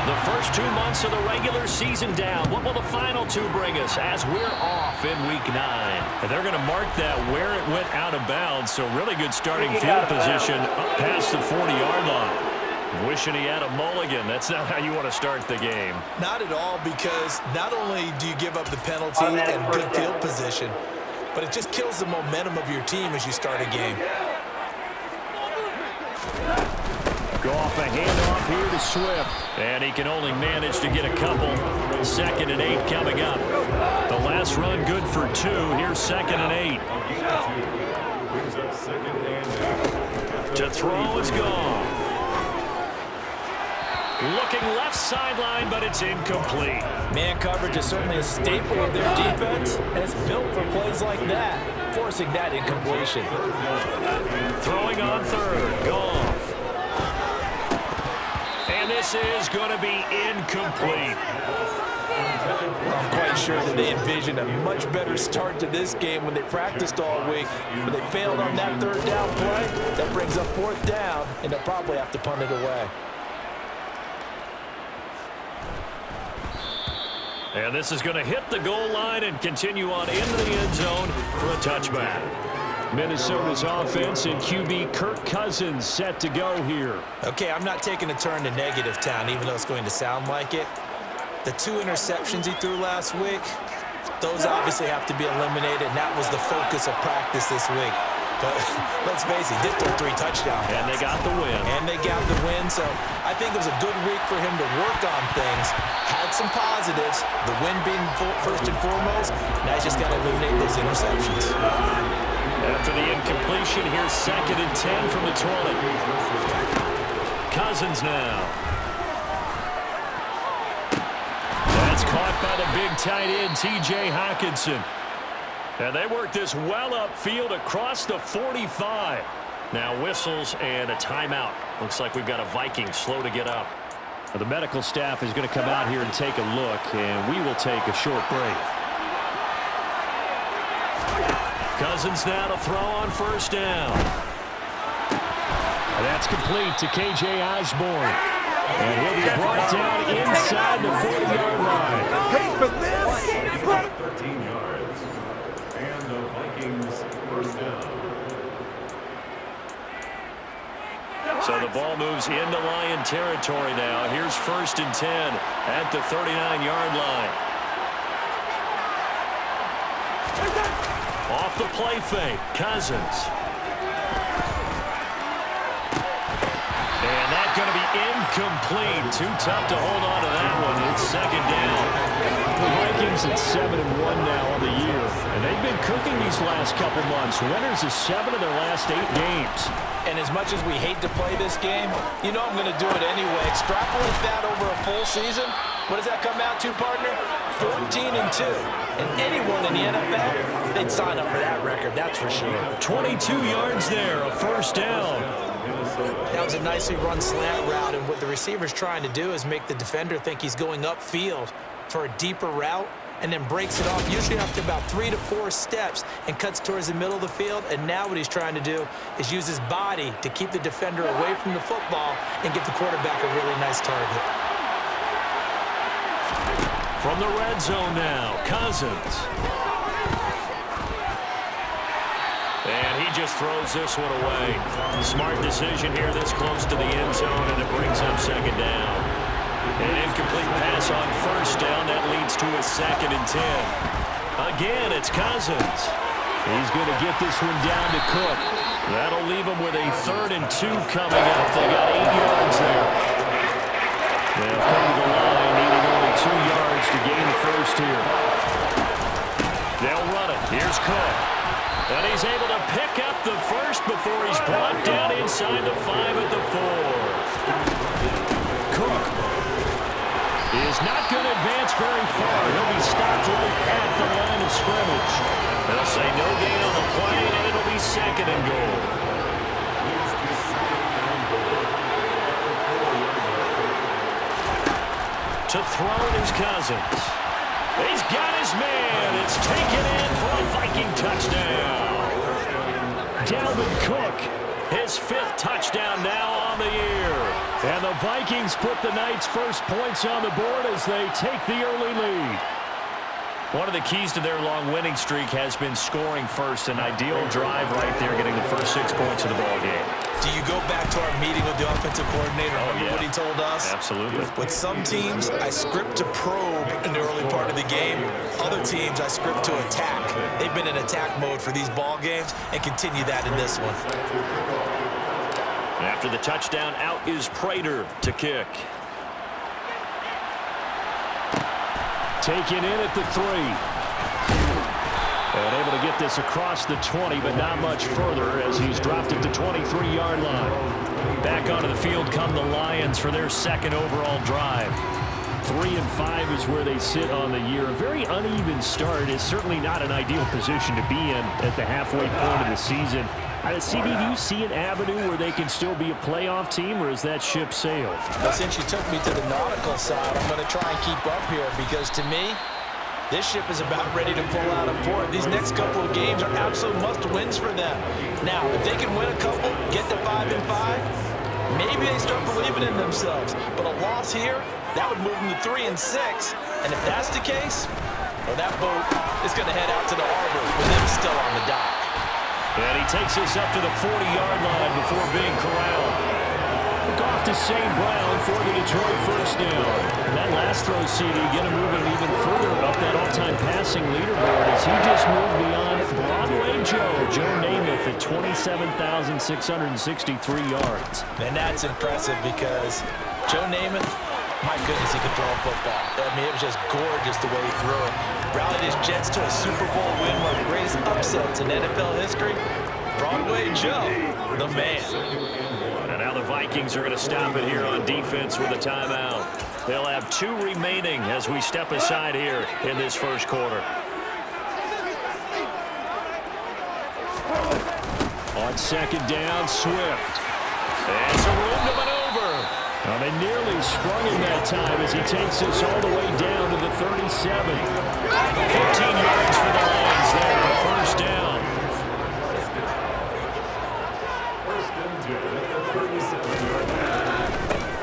The first 2 months of the regular season down. What will the final two bring us as we're off in Week 9? And they're going to mark that where it went out of bounds. So really good starting field position up past the 40-yard line. Wishing he had a mulligan. That's not how you want to start the game. Not at all, because not only do you give up the penalty and good field position, but it just kills the momentum of your team as you start a game. Goff, a handoff here to Swift. And he can only manage to get a couple. 2nd and 8 coming up. The last run good for 2. Here's 2nd and 8. To throw is Goff. Looking left sideline, but it's incomplete. Man coverage is certainly a staple of their defense, and it's built for plays like that, forcing that incompletion. Throwing on 3rd. Goff. And this is going to be incomplete. I'm quite sure that they envisioned a much better start to this game when they practiced all week, but they failed on that 3rd down play. That brings up 4th down, and they'll probably have to punt it away. And this is going to hit the goal line and continue on into the end zone for a touchback. Minnesota's offense and QB Kirk Cousins set to go here. Okay, I'm not taking a turn to negative town, even though it's going to sound like it. The 2 interceptions he threw last week, those obviously have to be eliminated, and that was the focus of practice this week. But let's face it, he did throw 3 touchdowns. And they got the win. So I think it was a good week for him to work on things. Had some positives, the win being first and foremost. Now he's just got to eliminate those interceptions. After the incompletion, here's 2nd and 10 from the 20. Cousins now. That's caught by the big tight end, T.J. Hockenson. And they work this well upfield across the 45. Now whistles and a timeout. Looks like we've got a Viking slow to get up. Well, the medical staff is going to come out here and take a look, and we will take a short break. Cousins now to throw on 1st down. And that's complete to K.J. Osborne. And he'll be brought down inside the 40-yard line. Hey, for this! 13 yards. And the Vikings 1st down. So the ball moves into Lion territory now. Here's 1st and 10 at the 39-yard line. Off the play fake, Cousins. And that's going to be incomplete. Too tough to hold on to that one. It's 2nd down. The Vikings at 7-1 now on the year. And they've been cooking these last couple months. Winners of 7 of their last 8 games. And as much as we hate to play this game, you know I'm going to do it anyway. Extrapolate that over a full season. What does that come out to, partner? 14-2. And anyone in the NFL, they'd sign up for that record, that's for sure. 22 yards there, a 1st down. That was a nicely run slant route, and what the receiver's trying to do is make the defender think he's going upfield for a deeper route, and then breaks it off, usually after about 3 to 4 steps, and cuts towards the middle of the field. And now what he's trying to do is use his body to keep the defender away from the football and give the quarterback a really nice target. From the red zone now, Cousins. And he just throws this one away. Smart decision here this close to the end zone, and it brings up 2nd down. An incomplete pass on 1st down. That leads to a 2nd and 10. Again, it's Cousins. He's going to get this one down to Cook. That'll leave him with a 3rd and 2 coming up. They got 8 yards there. They'll come to the line, needing only 2 yards to gain the 1st here. They'll run it. Here's Cook. And he's able to pick up the 1st before he's brought down inside the 5 at the 4. Cook is not going to advance very far. He'll be stopped right at the line of scrimmage. They'll say no gain on the play, and it'll be 2nd and goal. To throw is Cousins. He's got his man. It's taken in for a Viking touchdown. Dalvin Cook, his 5th touchdown now on the year. And the Vikings put the Knights' first points on the board as they take the early lead. One of the keys to their long winning streak has been scoring first. An ideal drive right there, getting the first 6 points of the ball game. Do you go back to our meeting with the offensive coordinator? Remember what he told us? Absolutely. With some teams, I script to probe in the early part of the game. Other teams, I script to attack. They've been in attack mode for these ball games and continue that in this one. After the touchdown, out is Prater to kick. Taken in at the 3. And able to get this across the 20, but not much further as he's dropped it to 23-yard line. Back onto the field come the Lions for their second overall drive. 3-5 is where they sit on the year. A very uneven start is certainly not an ideal position to be in at the halfway point of the season. CD, do you see an avenue where they can still be a playoff team, or is that ship sailed? Well, since you took me to the nautical side, I'm going to try and keep up here because to me, this ship is about ready to pull out of port. These next couple of games are absolute must-wins for them. Now, if they can win a couple, get to 5-5, maybe they start believing in themselves. But a loss here, that would move them to 3-6. And if that's the case, well, that boat is going to head out to the harbor with them still on the dock. And he takes us up to the 40-yard line before being corralled. Off to St. Brown for the Detroit first down. That last throw, CD, get him moving even further up that all-time passing leaderboard as he just moved beyond Broadway Joe Namath at 27,663 yards. And that's impressive because Joe Namath, my goodness, he could throw a football. I mean, it was just gorgeous the way he threw it. Rallied his Jets to a Super Bowl win, one of the greatest upsets in NFL history. Broadway Joe, the man. And now the Vikings are going to stop it here on defense with a timeout. They'll have 2 remaining as we step aside here in this first quarter. On second down, Swift. And some room to maneuver. Well, they nearly sprung him that time as he takes us all the way down to the 37. 15 yards for the Lions there for first down.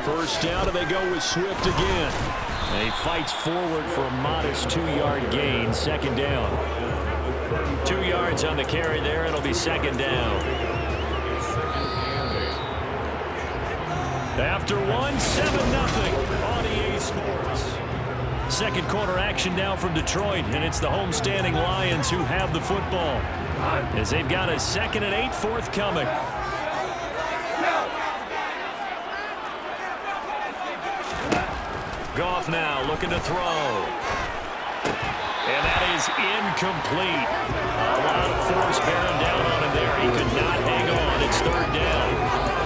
First down, and they go with Swift again. And he fights forward for a modest 2-yard gain. Second down. 2 yards on the carry there. It'll be second down. After 1, 7-0 on EA Sports. Second quarter action now from Detroit, and it's the homestanding Lions who have the football as they've got a 2nd and 8 forthcoming. Goff now looking to throw. And that is incomplete. A lot of force bearing down on him there. He could not hang on. It's third down.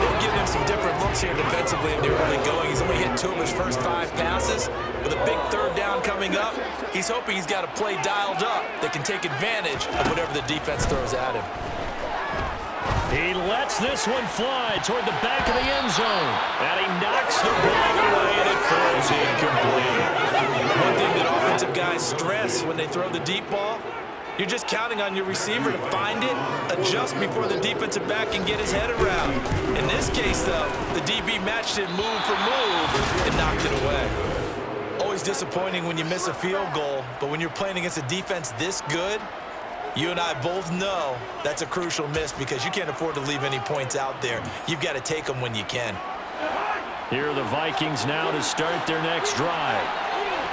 They'll give him some different looks here defensively in the early going. He's only hit 2 of his first 5 passes. With a big third down coming up, he's hoping he's got a play dialed up that can take advantage of whatever the defense throws at him. He lets this one fly toward the back of the end zone. And he knocks the ball away, and it falls incomplete. One thing that offensive guys stress when they throw the deep ball, you're just counting on your receiver to find it, adjust before the defensive back can get his head around. In this case, though, the DB matched it move for move and knocked it away. Always disappointing when you miss a field goal, but when you're playing against a defense this good, you and I both know that's a crucial miss because you can't afford to leave any points out there. You've got to take them when you can. Here are the Vikings now to start their next drive.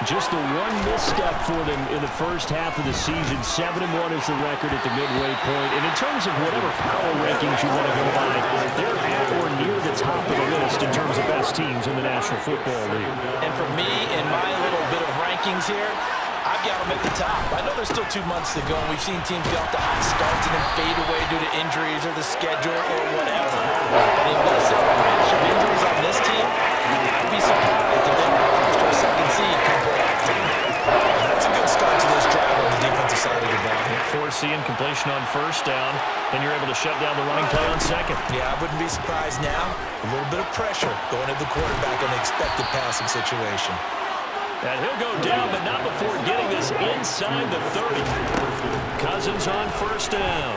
Just the one misstep for them in the first half of the season. 7-1 is the record at the midway point. And in terms of whatever power rankings you want to go by, they're at or near the top of the list in terms of best teams in the National Football League. And for me, in my little bit of rankings here, I've got them at the top. I know there's still 2 months to go, and we've seen teams get off to hot starts and then fade away due to injuries or the schedule or whatever. But unless there are massive injuries on this team, I'd be surprised if they were first or second seed come playoff time. That's a good start to this drive on the defensive side of the ball. Forcing completion on first down, then you're able to shut down the running play on second. Yeah, I wouldn't be surprised now. A little bit of pressure going to the quarterback in an expected passing situation. And he'll go down, but not before getting this inside the 30. Cousins on first down.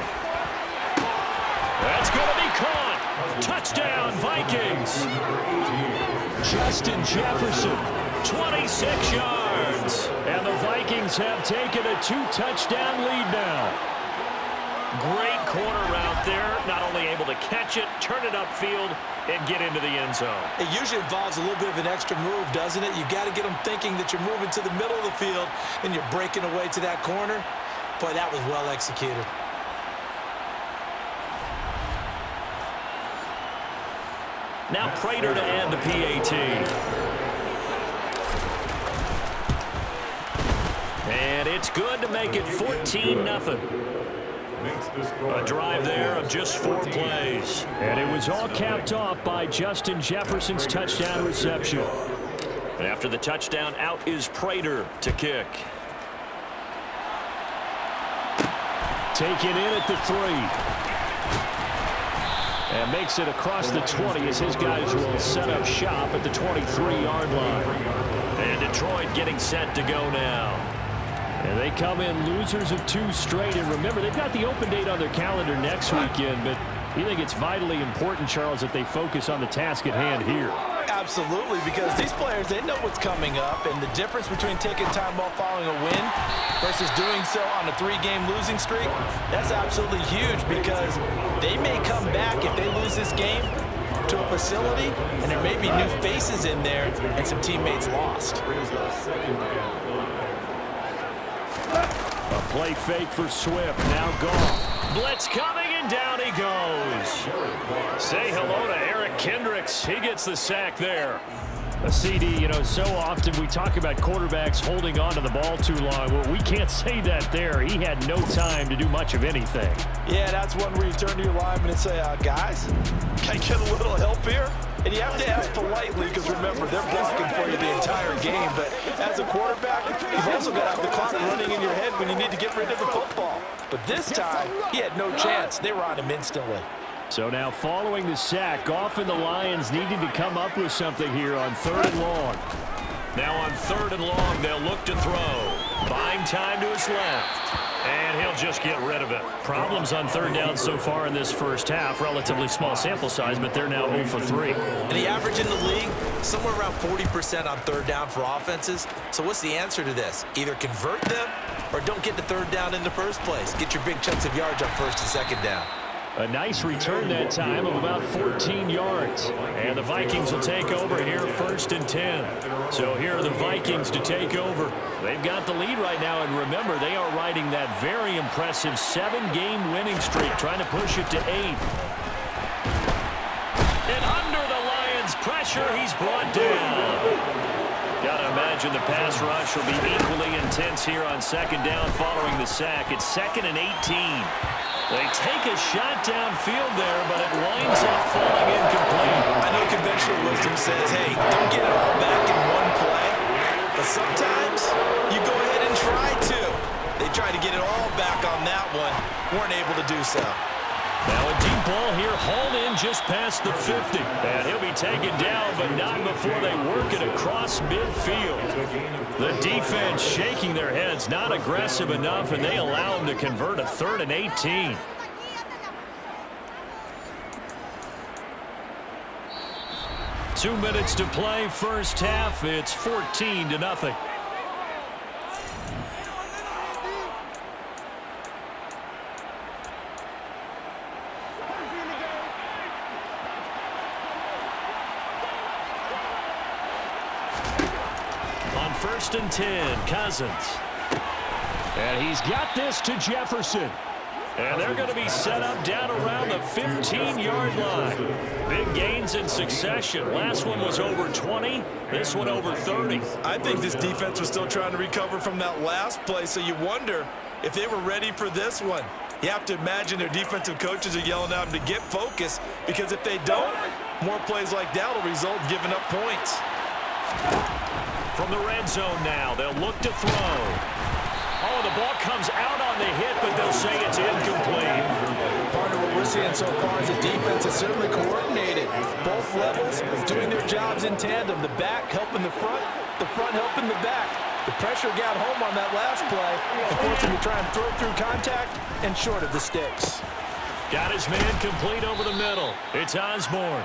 That's going to be caught. Touchdown, Vikings. Justin Jefferson. 26 yards. And the Vikings have taken a 2-touchdown lead now. Great corner route there. Not only able to catch it, turn it upfield, and get into the end zone. It usually involves a little bit of an extra move, doesn't it? You've got to get them thinking that you're moving to the middle of the field and you're breaking away to that corner. Boy, that was well executed. Now Prater to add the PAT. And it's good to make it 14-0. A drive there of just 4 plays. And it was all capped off by Justin Jefferson's touchdown reception. And after the touchdown, out is Prater to kick. Taken in at the 3. And makes it across the 20 as his guys will set up shop at the 23-yard line. And Detroit getting set to go now. And they come in losers of 2 straight. And remember, they've got the open date on their calendar next weekend. But you think it's vitally important, Charles, that they focus on the task at hand here? Absolutely, because these players, they know what's coming up, and the difference between taking time off following a win versus doing so on a 3-game losing streak, that's absolutely huge because they may come back if they lose this game to a facility, and there may be new faces in there and some teammates lost. A play fake for Swift, now gone. Blitz coming, and down he goes. Say hello to Eric Kendricks. He gets the sack there. A CD, you know, so often we talk about quarterbacks holding on to the ball too long. Well, we can't say that there. He had no time to do much of anything. Yeah, that's one where you turn to your lineman and say, guys, can I get a little help here? And you have to ask politely because, remember, they're blocking for you the entire game. But as a quarterback, you've also got to have the clock running in your head when you need to get rid of the football. But this time, he had no chance. They were on him instantly. So now following the sack, Goff and the Lions needing to come up with something here on 3rd and long. Now on 3rd and long, they'll look to throw. Buying time to his left. And he'll just get rid of it. Problems on 3rd down so far in this first half. Relatively small sample size, but they're now 0 for 3. And the average in the league, somewhere around 40% on 3rd down for offenses. So what's the answer to this? Either convert them or don't get the 3rd down in the first place. Get your big chunks of yards on 1st and 2nd down. A nice return that time of about 14 yards. And the Vikings will take over here 1st and 10. So here are the Vikings to take over. They've got the lead right now, and remember, they are riding that very impressive 7-game winning streak, trying to push it to 8. And under the Lions' pressure, he's brought down. Got to imagine the pass rush will be equally intense here on 2nd down following the sack. It's 2nd and 18. They take a shot downfield there, but it winds up falling incomplete. I know conventional wisdom says, hey, don't get it all back in one play. But sometimes you go ahead and try to. They tried to get it all back on that one. Weren't able to do so. Now a deep ball here, hauled in just past the 50. And he'll be taken down, but not before they work it across midfield. The defense shaking their heads, not aggressive enough, and they allow him to convert a 3rd and 18. Two minutes to play, first half. It's 14-0. On 1st and 10, Cousins. And he's got this to Jefferson. And they're going to be set up down around the 15-yard line. Big gains in succession. Last one was over 20. This one over 30. I think this defense was still trying to recover from that last play, so you wonder if they were ready for this one. You have to imagine their defensive coaches are yelling at them to get focused, because if they don't, more plays like that will result in giving up points. From the red zone now, they'll look to throw. Oh, the ball comes out on the hit, but they'll say it's incomplete. Part of what we're seeing so far is the defense is certainly coordinated. Both levels doing their jobs in tandem. The back helping the front helping the back. The pressure got home on that last play, and forced him to try and throw through contact and short of the sticks. Got his man complete over the middle. It's Osborne.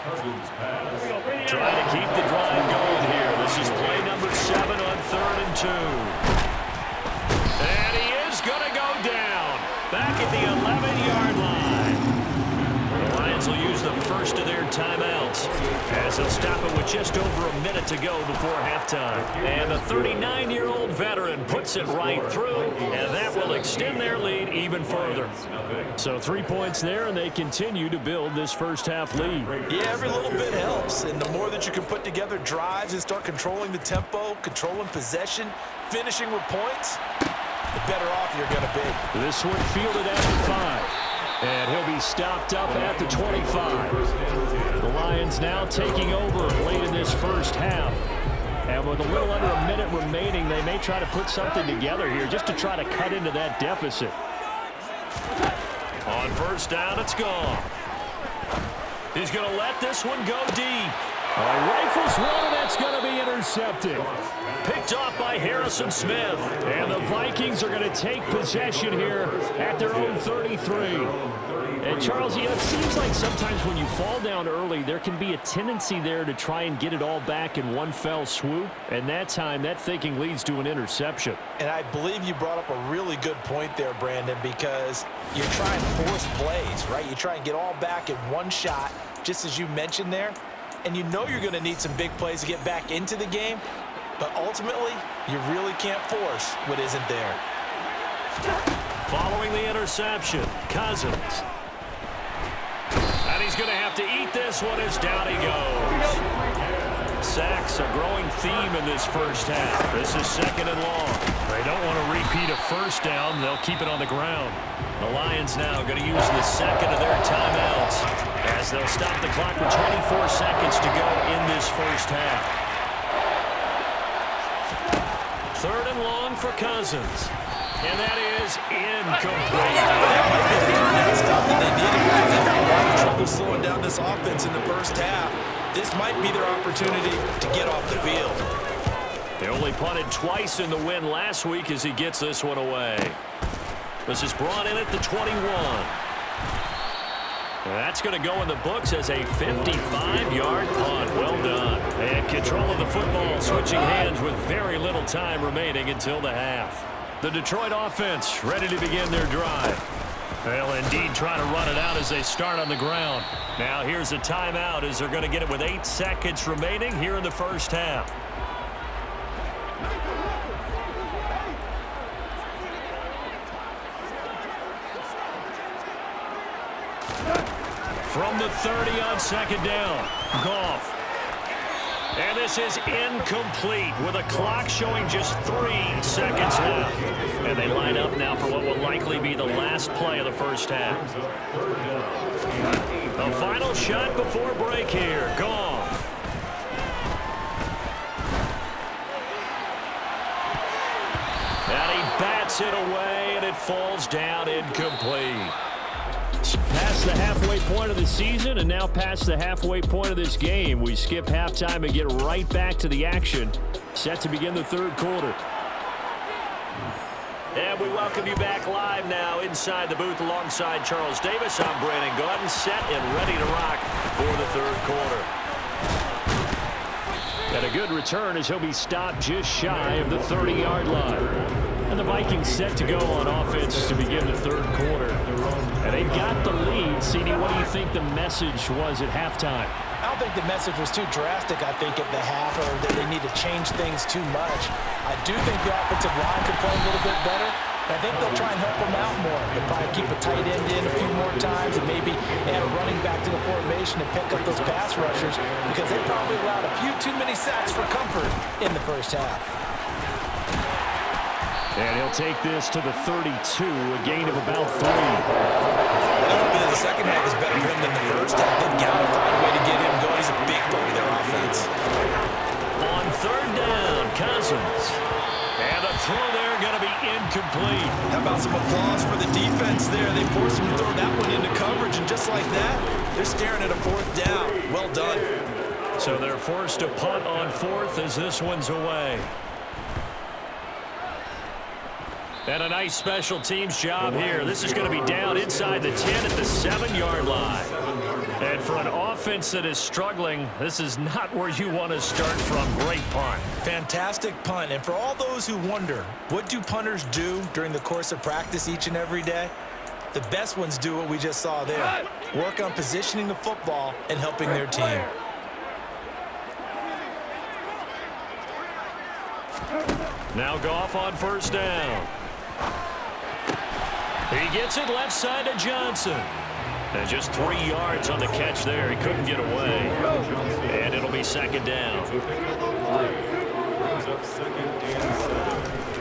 Trying to keep the drive going. back at the 11-yard line. The Lions will use the first of their timeouts as they'll stop it with just over a minute to go before halftime. And the 39-year-old veteran puts it right through, and that will extend their lead even further. So 3 points there, and they continue to build this first-half lead. Yeah, every little bit helps, and the more that you can put together drives and start controlling the tempo, controlling possession, finishing with points, the better off you're going to be. This one fielded at the 5. And he'll be stopped up at the 25. The Lions now taking over late in this first half. And with a little under a minute remaining, they may try to put something together here just to try to cut into that deficit. On first down, it's gone. He's going to let this one go deep. Rifles one, and that's going to be intercepted. Picked off by Harrison Smith. And the Vikings are going to take possession here at their own 33. And Charles, you know, it seems like sometimes when you fall down early, there can be a tendency there to try and get it all back in one fell swoop. And that time, that thinking leads to an interception. And I believe you brought up a really good point there, Brandon, because you're trying to force plays, right? You try and get all back in one shot, just as you mentioned there. And you know you're going to need some big plays to get back into the game. But ultimately, you really can't force what isn't there. Following the interception, Cousins. And he's going to have to eat this one as down he goes. Sacks a growing theme in this first half. This is second and long. They don't want to repeat a first down. They'll keep it on the ground. The Lions now going to use the second of their timeouts as they'll stop the clock with 24 seconds to go in this first half. Third and long for Cousins. And that is incomplete. That's stuff that they needed because they've had a lot of trouble slowing down this offense in the first half. This might be their opportunity to get off the field. They only punted twice in the win last week as he gets this one away. This is brought in at the 21. That's going to go in the books as a 55-yard punt. Well done. And control of the football switching hands with very little time remaining until the half. The Detroit offense ready to begin their drive. They'll indeed try to run it out as they start on the ground. Now here's a timeout as they're going to get it with 8 seconds remaining here in the first half. From the 30 on second down, Goff. And this is incomplete with a clock showing just 3 seconds left. And they line up now for what will likely be the last play of the first half. The final shot before break here, Goff. And he bats it away, and it falls down incomplete. Past the halfway point of the season and now past the halfway point of this game. We skip halftime and get right back to the action. Set to begin the third quarter. And we welcome you back live now inside the booth alongside Charles Davis. I'm Brandon Gaudin, set and ready to rock for the third quarter. And a good return as he'll be stopped just shy of the 30-yard line. And the Vikings set to go on offense to begin the third quarter. And they've got the lead. CD, what do you think the message was at halftime? I don't think the message was too drastic, I think, at the half, or that they need to change things too much. I do think the offensive line could play a little bit better. I think they'll try and help them out more. They'll probably keep a tight end in a few more times and maybe add a running back to the formation and pick up those pass rushers because they probably allowed a few too many sacks for comfort in the first half. And he'll take this to the 32, a gain of about 3. The second half is better for him than the first half. They've got to find a way to get him going. He's a big part of their offense. On third down, Cousins. And the throw there going to be incomplete. How about some applause for the defense there? They forced him to throw that one into coverage, and just like that, they're staring at a fourth down. Well done. So they're forced to punt on fourth as this one's away. And a nice special teams job here. This is going to be down inside the 10 at the 7-yard line. And for an offense that is struggling, this is not where you want to start from. Great punt. Fantastic punt. And for all those who wonder, what do punters do during the course of practice each and every day? The best ones do what we just saw there. Work on positioning the football and helping their team. Now Goff on first down. He gets it left side to Johnson. And just 3 yards on the catch there. He couldn't get away. And it'll be second down.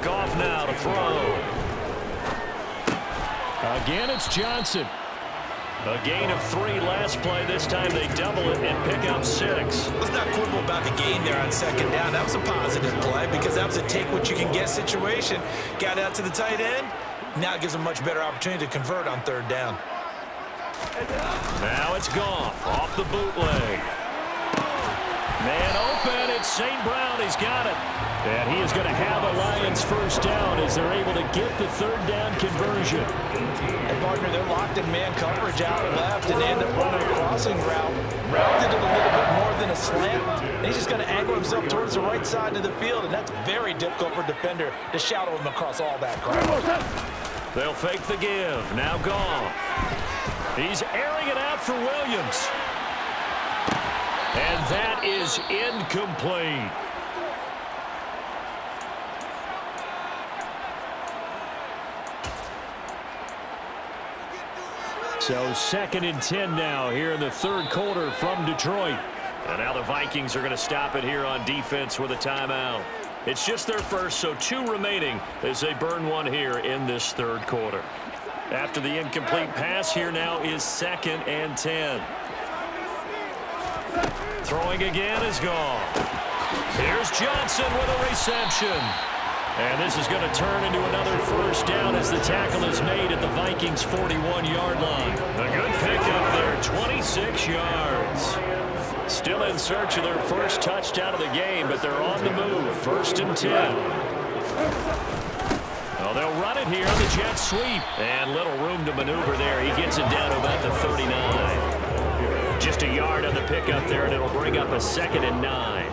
Goff now to throw. Again, it's Johnson. A gain of 3 last play. This time they double it and pick up 6. Let's not quibble about the gain there on second down. That was a positive play because that was a take-what-you-can-get situation. Got out to the tight end. Now it gives them a much better opportunity to convert on third down. Now it's Goff off the bootleg. Man open. It's St. Brown. He's got it. And he is going to have a Lions first down as they're able to get the third down conversion. And partner, they're locked in man coverage out left and end up running a crossing route. Rounded it a little bit more than a slant. And he's just going to angle himself towards the right side of the field. And that's very difficult for a defender to shadow him across all that crowd. They'll fake the give. Now Goff. He's airing it out for Williams. And that is incomplete. So 2nd and 10 now here in the third quarter from Detroit. And now the Vikings are going to stop it here on defense with a timeout. It's just their first, so 2 remaining as they burn 1 here in this third quarter. After the incomplete pass, here now is 2nd and 10. Throwing again is Goff. Here's Johnson with a reception. And this is going to turn into another first down as the tackle is made at the Vikings' 41-yard line. A good pickup there, 26 yards. Still in search of their first touchdown of the game, but they're on the move. 1st and 10. Well, they'll run it here on the jet sweep. And little room to maneuver there. He gets it down to about the 39. Just a yard on the pickup there, and it'll bring up a 2nd and 9.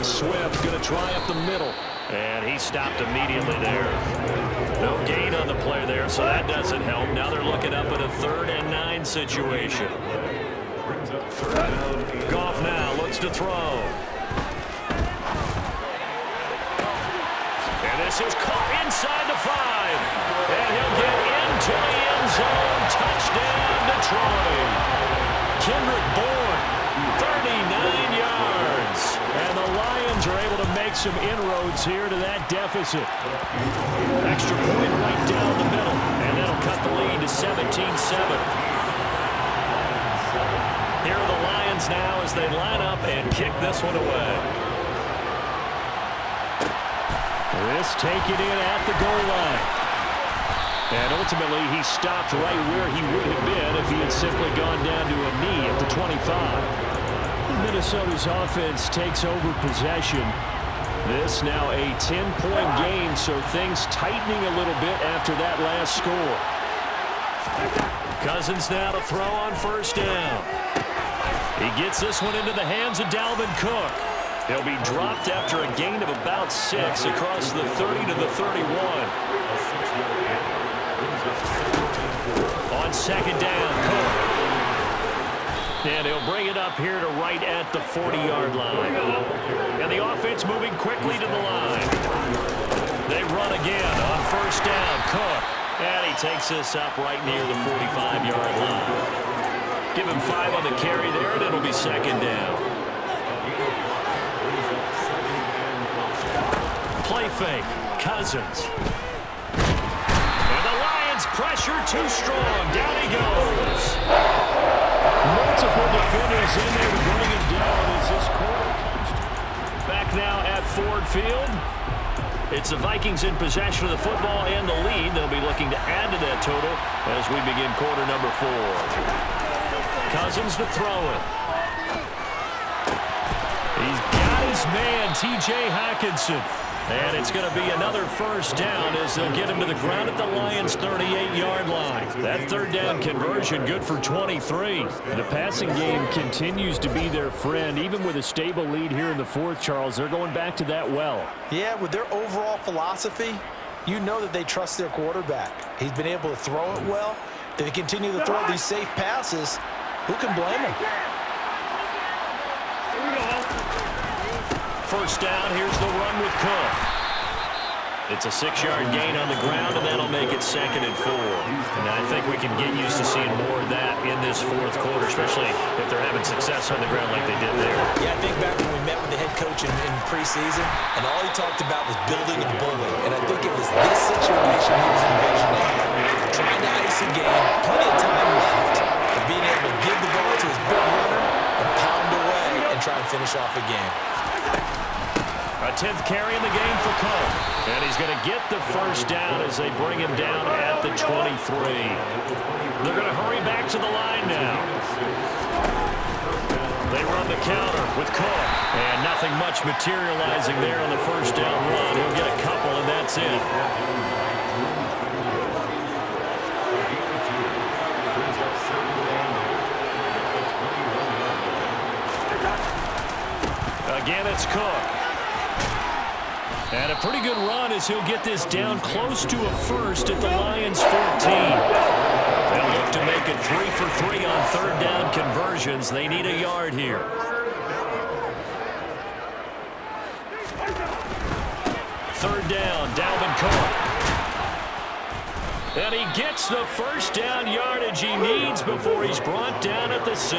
Swift going to try up the middle. And he stopped immediately there. No gain on the play there, so that doesn't help. Now they're looking up at a 3rd and 9 situation. Goff now looks to throw. And this is caught inside the 5. And he'll get into the end zone. Touchdown, Detroit. Kendrick Bourne, 39 yards. And the Lions are able to make some inroads here to that deficit. Extra point right down the middle. And that'll cut the lead to 17-7. Here are the Lions now as they line up and kick this one away. This taken in at the goal line. And ultimately, he stopped right where he would have been if he had simply gone down to a knee at the 25. Minnesota's offense takes over possession. This now a 10-point game, so things tightening a little bit after that last score. Cousins now to throw on first down. He gets this one into the hands of Dalvin Cook. He'll be dropped after a gain of about 6 across the 30 to the 31. On second down, Cook. And he'll bring it up here to right at the 40-yard line. And the offense moving quickly to the line. They run again on first down, Cook. And he takes this up right near the 45-yard line. Give him 5 on the carry there, and it'll be second down. Play fake, Cousins. And the Lions pressure too strong. Down he goes. Multiple defenders in there to bring him down as this quarter comes. Back now at Ford Field. It's the Vikings in possession of the football and the lead. They'll be looking to add to that total as we begin quarter number 4. Cousins to throw it. He's got his man, T.J. Hockenson. And it's going to be another first down as they'll get him to the ground at the Lions' 38-yard line. That third down conversion good for 23. The passing game continues to be their friend. Even with a stable lead here in the fourth, Charles, they're going back to that well. Yeah, with their overall philosophy, you know that they trust their quarterback. He's been able to throw it well. If they continue to throw these safe passes, who can blame him? First down, here's the run with Cook. It's a 6-yard gain on the ground, and that'll make it 2nd and 4. And I think we can get used to seeing more of that in this fourth quarter, especially if they're having success on the ground like they did there. Yeah, I think back when we met with the head coach in preseason, and all he talked about was building a bully. And I think it was this situation he was envisioning. Trying to ice a game, plenty of time left, but being able to give the ball to his big runner and pound away and try and finish off a game. A 10th carry in the game for Cook. And he's going to get the first down as they bring him down at the 23. They're going to hurry back to the line now. They run the counter with Cook. And nothing much materializing there on the first down run. He'll get a couple, and that's it. Again, it's Cook. And a pretty good run as he'll get this down close to a first at the Lions' 14. They'll look to make it 3 for 3 on third down conversions. They need a yard here. Third down, Dalvin Cook. And he gets the first down yardage he needs before he's brought down at the 6.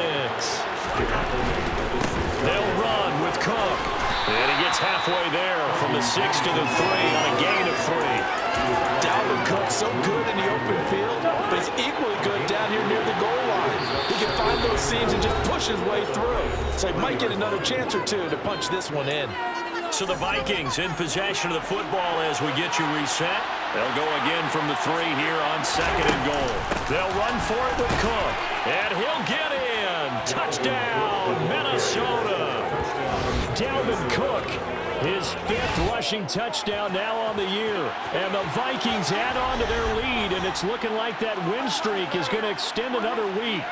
They'll run with Cook. And he gets halfway there from the 6 to the 3 on a gain of 3. Dalvin Cook so good in the open field, but he's equally good down here near the goal line. He can find those seams and just push his way through. So he might get another chance or two to punch this one in. So the Vikings in possession of the football as we get you reset. They'll go again from the 3 here on 2nd and goal. They'll run for it with Cook. And he'll get in. Touchdown, Minnesota. Dalvin Cook, his 5th rushing touchdown now on the year. And the Vikings add on to their lead, and it's looking like that win streak is going to extend another week.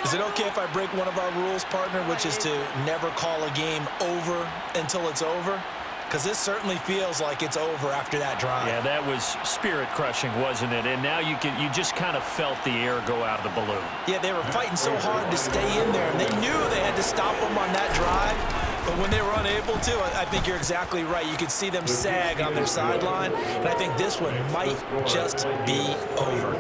Is it okay if I break one of our rules, partner, which is to never call a game over until it's over? Because this certainly feels like it's over after that drive. Yeah, that was spirit-crushing, wasn't it? And now you just kind of felt the air go out of the balloon. Yeah, they were fighting so hard to stay in there, and they knew they had to stop them on that drive. But when they were unable to, I think you're exactly right. You could see them sag on their sideline, and I think this one might just be over.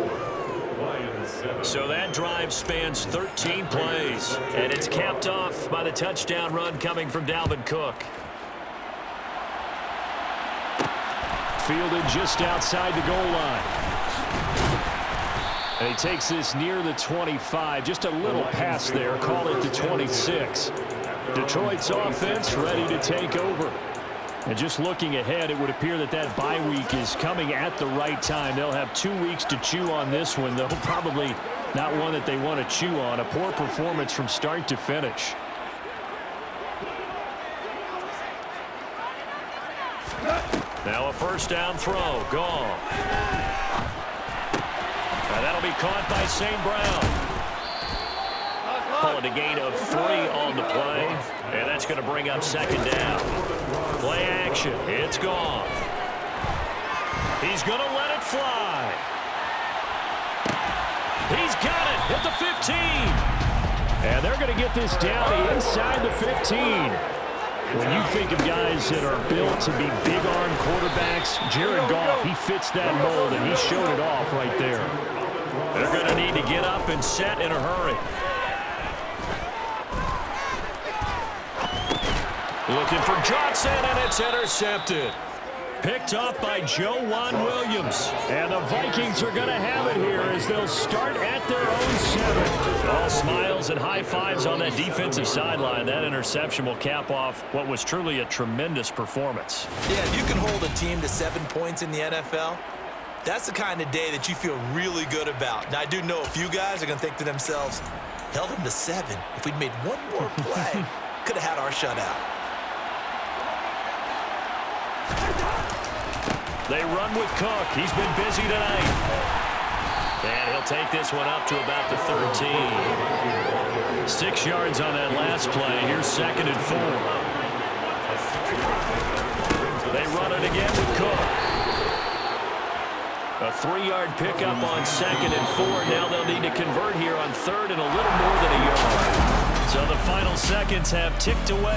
So that drive spans 13 plays, and it's capped off by the touchdown run coming from Dalvin Cook. Fielded just outside the goal line. And he takes this near the 25. Just a little pass there. Call it the 26. Detroit's offense ready to take over. And just looking ahead, it would appear that that bye week is coming at the right time. They'll have 2 weeks to chew on this one, though probably not one that they want to chew on. A poor performance from start to finish. Now a first down throw. Gone. And that'll be caught by St. Brown. Call it a gain of 3 on the play. And that's going to bring up 2nd down. Play action. It's gone. He's going to let it fly. He's got it at the 15. And they're going to get this down inside the 15. When you think of guys that are built to be big-arm quarterbacks, Jared Goff, he fits that mold, and he showed it off right there. They're going to need to get up and set in a hurry. Looking for Johnson, and it's intercepted. Picked up by Joejuan Williams. And the Vikings are going to have it here as they'll start at their own 7. All smiles and high fives on that defensive sideline. That interception will cap off what was truly a tremendous performance. Yeah, if you can hold a team to 7 points in the NFL, that's the kind of day that you feel really good about. Now, I do know a few guys are going to think to themselves, held them to 7. If we'd made one more play, could have had our shutout. They run with Cook. He's been busy tonight. And he'll take this one up to about the 13. 6 yards on that last play. Here's 2nd and 4. They run it again with Cook. A 3-yard pickup on 2nd and 4. Now they'll need to convert here on 3rd and a little more than a yard. So the final seconds have ticked away.